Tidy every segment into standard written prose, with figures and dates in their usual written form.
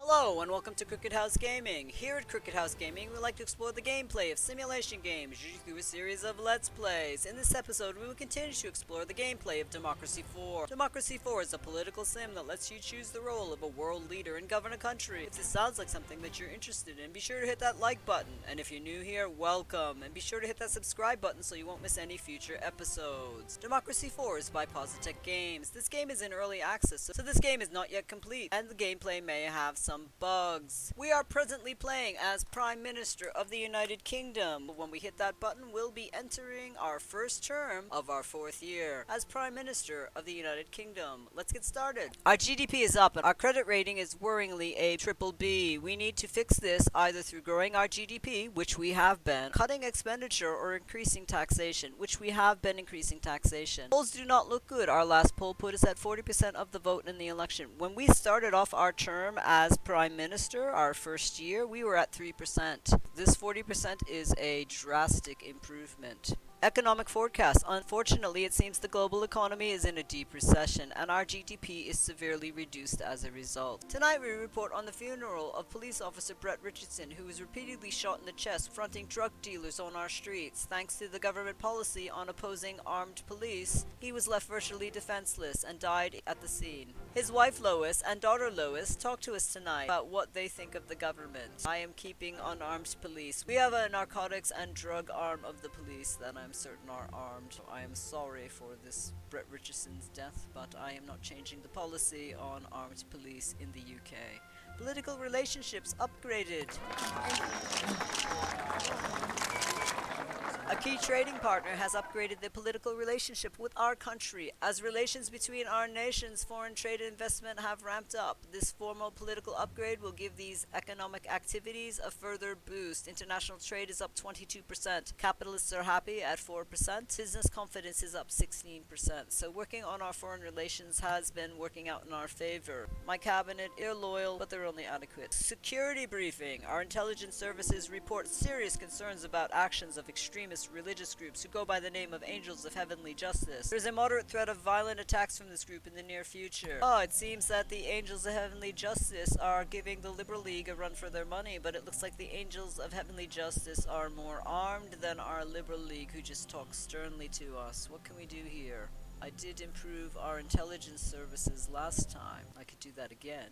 Hello and welcome to Crooked House Gaming. Here at Crooked House Gaming, we like to explore the gameplay of simulation games, usually through a series of Let's Plays. In this episode, we will continue to explore the gameplay of Democracy 4. Democracy 4 is a political sim that lets you choose the role of a world leader and govern a country. If this sounds like something that you're interested in, be sure to hit that like button. And if you're new here, welcome. And be sure to hit that subscribe button so you won't miss any future episodes. Democracy 4 is by Positech Games. This game is in early access, so this game is not yet complete, and the gameplay may have some bugs. We are presently playing as Prime Minister of the United Kingdom. When we hit that button, we'll be entering our first term of our 4th year as Prime Minister of the United Kingdom. Let's get started. Our GDP is up and our credit rating is worryingly a triple B. We need to fix this either through growing our GDP, which we have been, cutting expenditure, or increasing taxation, which we have been increasing taxation. Polls do not look good. Our last poll put us at 40% of the vote in the election. When we started off our term as Prime Minister, our first year, we were at 3%. This 40% is a drastic improvement. Economic forecast. Unfortunately, it seems the global economy is in a deep recession, and our GDP is severely reduced as a result. Tonight we report on the funeral of police officer Brett Richardson, who was repeatedly shot in the chest fronting drug dealers on our streets. Thanks to the government policy on opposing armed police, he was left virtually defenseless and died at the scene. His wife Lois and daughter Lois talked to us tonight about what they think of the government. I am keeping unarmed police. We have a narcotics and drug arm of the police that I'm certain are armed. I am sorry for this Brett Richardson's death, but I am not changing the policy on armed police in the UK. Political relationships upgraded. A key trading partner has upgraded the political relationship with our country. As relations between our nations, foreign trade and investment have ramped up. This formal political upgrade will give these economic activities a further boost. International trade is up 22%. Capitalists are happy at 4%. Business confidence is up 16%. So working on our foreign relations has been working out in our favor. My cabinet are loyal, but they're only adequate. Security briefing. Our intelligence services report serious concerns about actions of extremist religious groups who go by the name of Angels of Heavenly Justice. There's a moderate threat of violent attacks from this group in the near future. It seems that the Angels of Heavenly Justice are giving the Liberal League a run for their money, but it looks like the Angels of Heavenly Justice are more armed than our Liberal League, who just talks sternly to us. What can we do here? I did improve our intelligence services last time. I could do that again.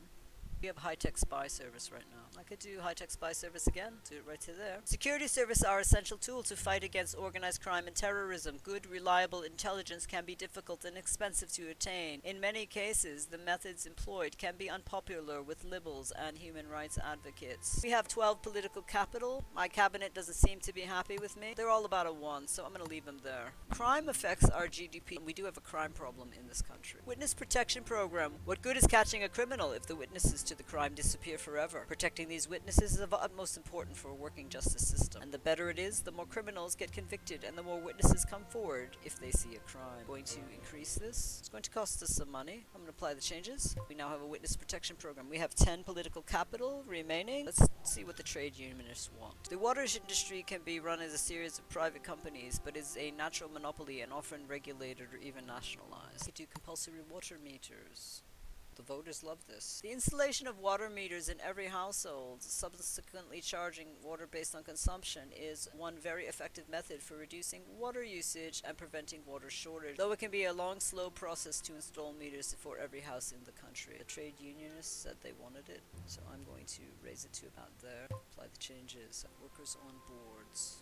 We have high-tech spy service right now. I could do high-tech spy service again. Do it right to there. Security service are essential tool to fight against organized crime and terrorism. Good, reliable intelligence can be difficult and expensive to attain. In many cases, the methods employed can be unpopular with liberals and human rights advocates. We have 12 political capital. My cabinet doesn't seem to be happy with me. They're all about a 1, so I'm going to leave them there. Crime affects our GDP. We do have a crime problem in this country. Witness protection program. What good is catching a criminal if the witnesses to the crime disappear forever? Protecting these witnesses is of utmost importance for a working justice system. And the better it is, the more criminals get convicted and the more witnesses come forward if they see a crime. Going to increase this. It's going to cost us some money. I'm going to apply the changes. We now have a witness protection program. We have 10 political capital remaining. Let's see what the trade unionists want. The water industry can be run as a series of private companies, but is a natural monopoly and often regulated or even nationalized. We could do compulsory water meters. The voters love this. The installation of water meters in every household, subsequently charging water based on consumption, is one very effective method for reducing water usage and preventing water shortage, though it can be a long, slow process to install meters for every house in the country. The trade unionists said they wanted it, so I'm going to raise it to about there. Apply the changes. Workers on boards.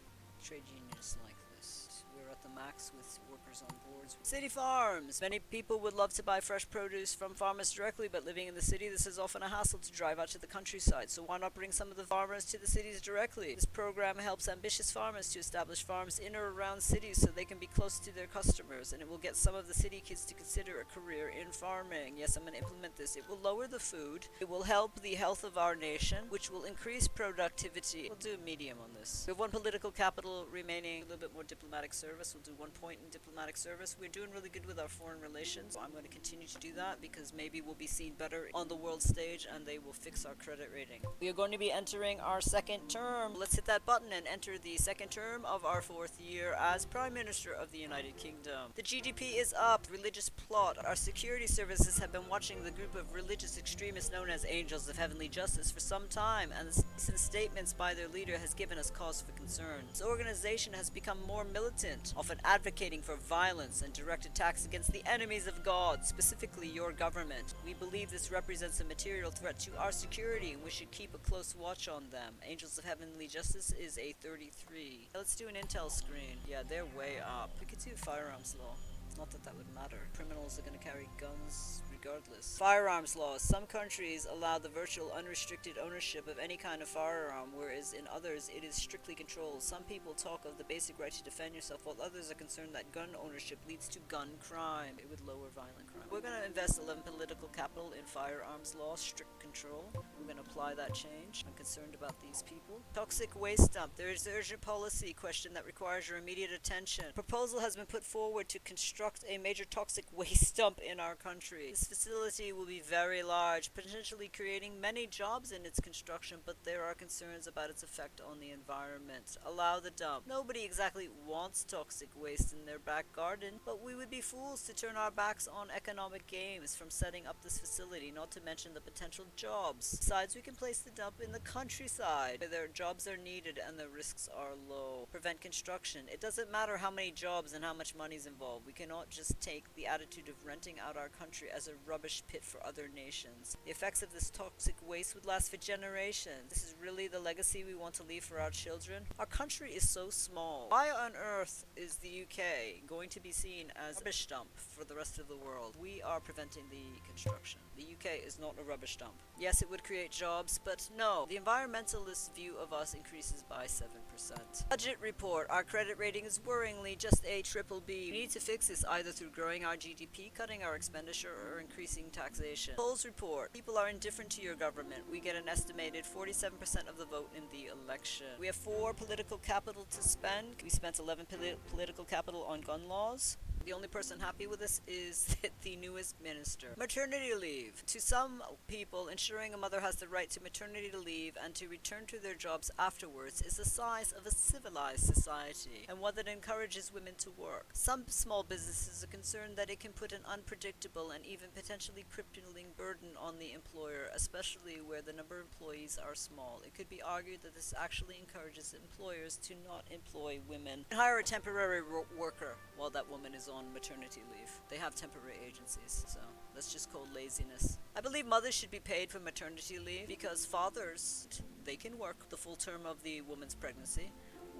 Trade unionists like this. We're at the max with workers on boards. City farms. Many people would love to buy fresh produce from farmers directly, but living in the city, this is often a hassle to drive out to the countryside. So why not bring some of the farmers to the cities directly? This program helps ambitious farmers to establish farms in or around cities so they can be close to their customers, and it will get some of the city kids to consider a career in farming. Yes, I'm going to implement this. It will lower the food. It will help the health of our nation, which will increase productivity. We'll do a medium on this. We have 1 political capital remaining, a little bit more diplomatic service. We'll do 1 point in diplomatic service. We're doing really good with our foreign relations. I'm going to continue to do that because maybe we'll be seen better on the world stage and they will fix our credit rating. We are going to be entering our second term. Let's hit that button and enter the second term of our 4th year as Prime Minister of the United Kingdom. The GDP is up. Religious plot. Our security services have been watching the group of religious extremists known as Angels of Heavenly Justice for some time, and the recent statements by their leader has given us cause for concern. This organization has become more militant, often advocating for violence and direct attacks against the enemies of God, specifically your government. We believe this represents a material threat to our security, and we should keep a close watch on them. Angels of Heavenly Justice is a 33. Let's do an intel screen. Yeah, they're way up. We could do Firearms Law. Not that that would matter. Criminals are going to carry guns regardless. Firearms laws. Some countries allow the virtual unrestricted ownership of any kind of firearm, whereas in others it is strictly controlled. Some people talk of the basic right to defend yourself, while others are concerned that gun ownership leads to gun crime. It would lower violent crime. We're going to invest 11 political capital in firearms law, strict control. We're going to apply that change. I'm concerned about these people. Toxic waste dump. There is an urgent policy question that requires your immediate attention. Proposal has been put forward to construct a major toxic waste dump in our country. This facility will be very large, potentially creating many jobs in its construction, but there are concerns about its effect on the environment. Allow the dump. Nobody exactly wants toxic waste in their back garden, but we would be fools to turn our backs on economic gains from setting up this facility, not to mention the potential jobs. Besides, we can place the dump in the countryside, where their jobs are needed and the risks are low. Prevent construction. It doesn't matter how many jobs and how much money is involved. We cannot just take the attitude of renting out our country as a rubbish pit for other nations. The effects of this toxic waste would last for generations. This is really the legacy we want to leave for our children. Our country is so small. Why on earth is the UK going to be seen as a rubbish dump for the rest of the world? We are preventing the construction. The UK is not a rubbish dump. Yes, it would create jobs, but no. The environmentalist view of us increases by 7%. Budget report. Our credit rating is worryingly just a triple B. We need to fix this either through growing our GDP, cutting our expenditure, or increasing taxation. Polls report. People are indifferent to your government. We get an estimated 47% of the vote in the election. We have 4 political capital to spend. We spent 11 political capital on gun laws. The only person happy with this is the newest minister. Maternity leave. To some people, ensuring a mother has the right to maternity leave and to return to their jobs afterwards is the size of a civilized society and one that encourages women to work. Some small businesses are concerned that it can put an unpredictable and even potentially crippling burden on the employer, especially where the number of employees are small. It could be argued that this actually encourages employers to not employ women and hire a temporary worker while that woman is on maternity leave. They have temporary agencies, so that's just called laziness. I believe mothers should be paid for maternity leave because fathers, they can work the full term of the woman's pregnancy.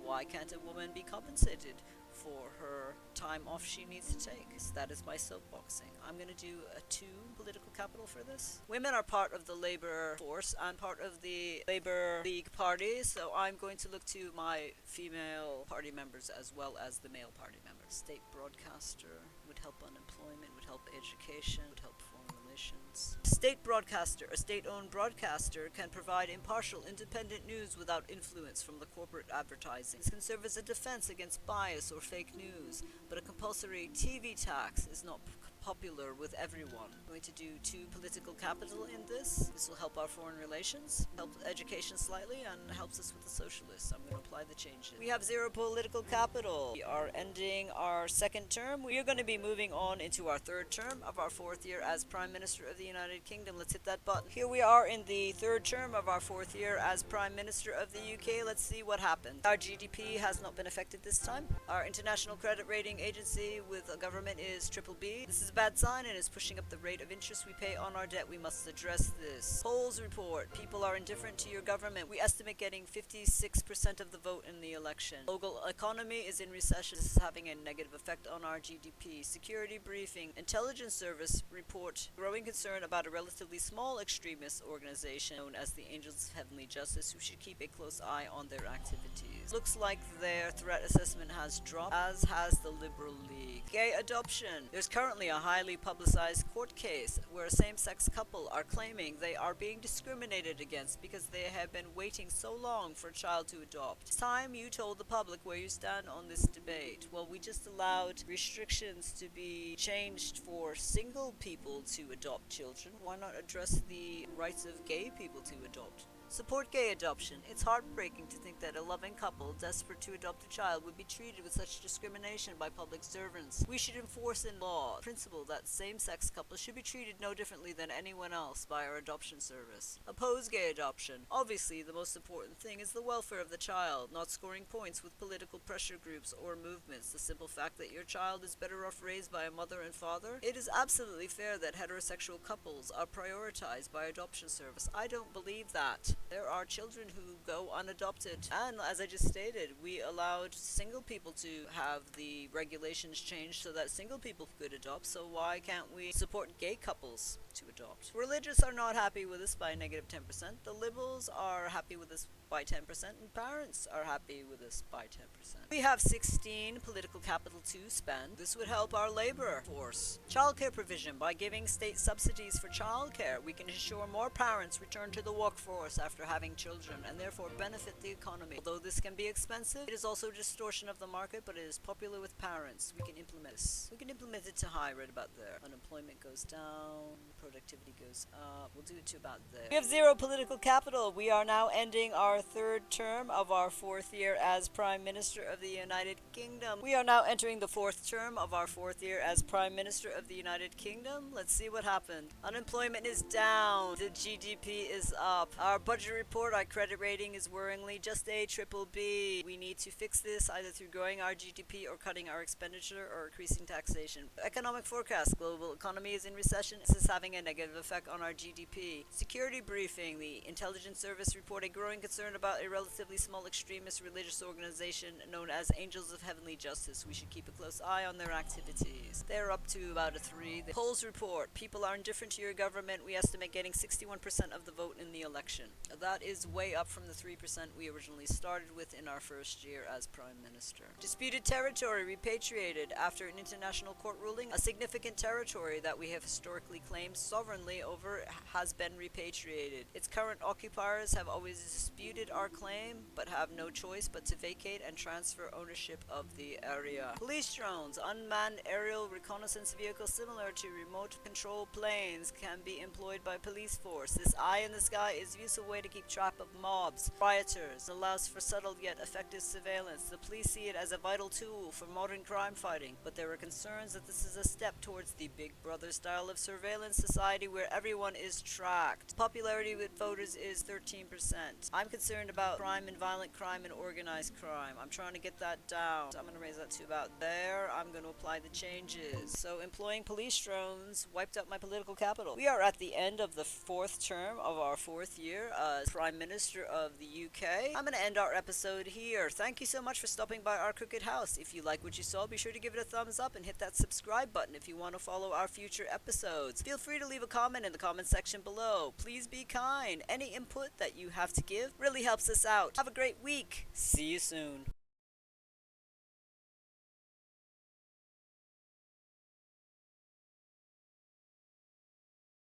Why can't a woman be compensated for her time off she needs to take? That is my soapboxing. I'm going to do a 2 political capital for this. Women are part of the labor force and part of the Labor League Party, so I'm going to look to my female party members as well as the male party members. State broadcaster would help unemployment, would help education, would help foreign relations. State broadcaster. A state-owned broadcaster can provide impartial, independent news without influence from the corporate advertising. This can serve as a defense against bias or fake news, but a compulsory TV tax is not popular with everyone. I'm going to do 2 political capital in this. This will help our foreign relations, help education slightly, and helps us with the socialists. I'm going to apply the changes. We have 0 political capital. We are ending our second term. We are going to be moving on into our 3rd term of our 4th year as Prime Minister of the United Kingdom. Let's hit that button. Here we are in the 3rd term of our 4th year as Prime Minister of the UK. Let's see what happens. Our GDP has not been affected this time. Our international credit rating agency with a government is triple B. This is a bad sign and is pushing up the rate of interest we pay on our debt. We must address this. Polls report. People are indifferent to your government. We estimate getting 56% of the vote in the election. Local economy is in recession. This is having a negative effect on our GDP. Security briefing. Intelligence service report growing concern about a relatively small extremist organization known as the Angels of Heavenly Justice, who should keep a close eye on their activities. Looks like their threat assessment has dropped, as has the Liberal League. Gay adoption. There's currently a highly publicized court case where a same-sex couple are claiming they are being discriminated against because they have been waiting so long for a child to adopt. It's time you told the public where you stand on this debate. Well, we just allowed restrictions to be changed for single people to adopt children. Why not address the rights of gay people to adopt? Support gay adoption. It's heartbreaking to think that a loving couple desperate to adopt a child would be treated with such discrimination by public servants. We should enforce in law the principle that same-sex couples should be treated no differently than anyone else by our adoption service. Oppose gay adoption. Obviously, the most important thing is the welfare of the child, not scoring points with political pressure groups or movements. The simple fact that your child is better off raised by a mother and father. It is absolutely fair that heterosexual couples are prioritized by adoption service. I don't believe that. There are children who go unadopted, and as I just stated, we allowed single people to have the regulations changed so that single people could adopt, so why can't we support gay couples to adopt? Religious are not happy with us by -10%, the liberals are happy with us by 10%, and parents are happy with us by 10%. We have 16 political capital to spend. This would help our labor force. Childcare provision. By giving state subsidies for childcare, we can ensure more parents return to the workforce after having children and therefore benefit the economy. Although this can be expensive, it is also distortion of the market, but it is popular with parents. We can implement this. We can implement it to high right about there. Unemployment goes down, productivity goes up. We'll do it to about there. We have zero political capital. We are now ending our third term of our fourth year as Prime Minister of the United Kingdom. We are now entering the fourth term of our fourth year as Prime Minister of the United Kingdom. Let's see what happened. Unemployment is down. The GDP is up. Our budget report, our credit rating is worryingly just a BBB. We need to fix this either through growing our GDP or cutting our expenditure or increasing taxation. Economic forecast. Global economy is in recession. This is having a negative effect on our GDP. Security briefing. The intelligence service report a growing concern about a relatively small extremist religious organization known as Angels of Heavenly Justice. We should keep a close eye on their activities. They're up to about a 3. The polls report. People are indifferent to your government. We estimate getting 61% of the vote in the election. That is way up from the 3% we originally started with in our first year as Prime Minister. Disputed territory repatriated. After an international court ruling, a significant territory that we have historically claimed sovereignly over has been repatriated. Its current occupiers have always disputed our claim, but have no choice but to vacate and transfer ownership of the area. Police drones. Unmanned aerial reconnaissance vehicles similar to remote control planes can be employed by police force. This eye in the sky is a useful way to keep track of mobs, rioters. It allows for subtle yet effective surveillance. The police see it as a vital tool for modern crime fighting, but there are concerns that this is a step towards the Big Brother style of surveillance society where everyone is tracked. Popularity with voters is 13%. I'm concerned about crime and violent crime and organized crime. I'm trying to get that down. So I'm going to raise that to about there. I'm going to apply the changes. So employing police drones wiped out my political capital. We are at the end of the fourth term of our fourth year as Prime Minister of the UK. I'm going to end our episode here. Thank you so much for stopping by our crooked house. If you like what you saw, be sure to give it a thumbs up and hit that subscribe button if you want to follow our future episodes. Feel free to leave a comment in the comment section below. Please be kind. Any input that you have to give really helps us out. Have a great week. See you soon.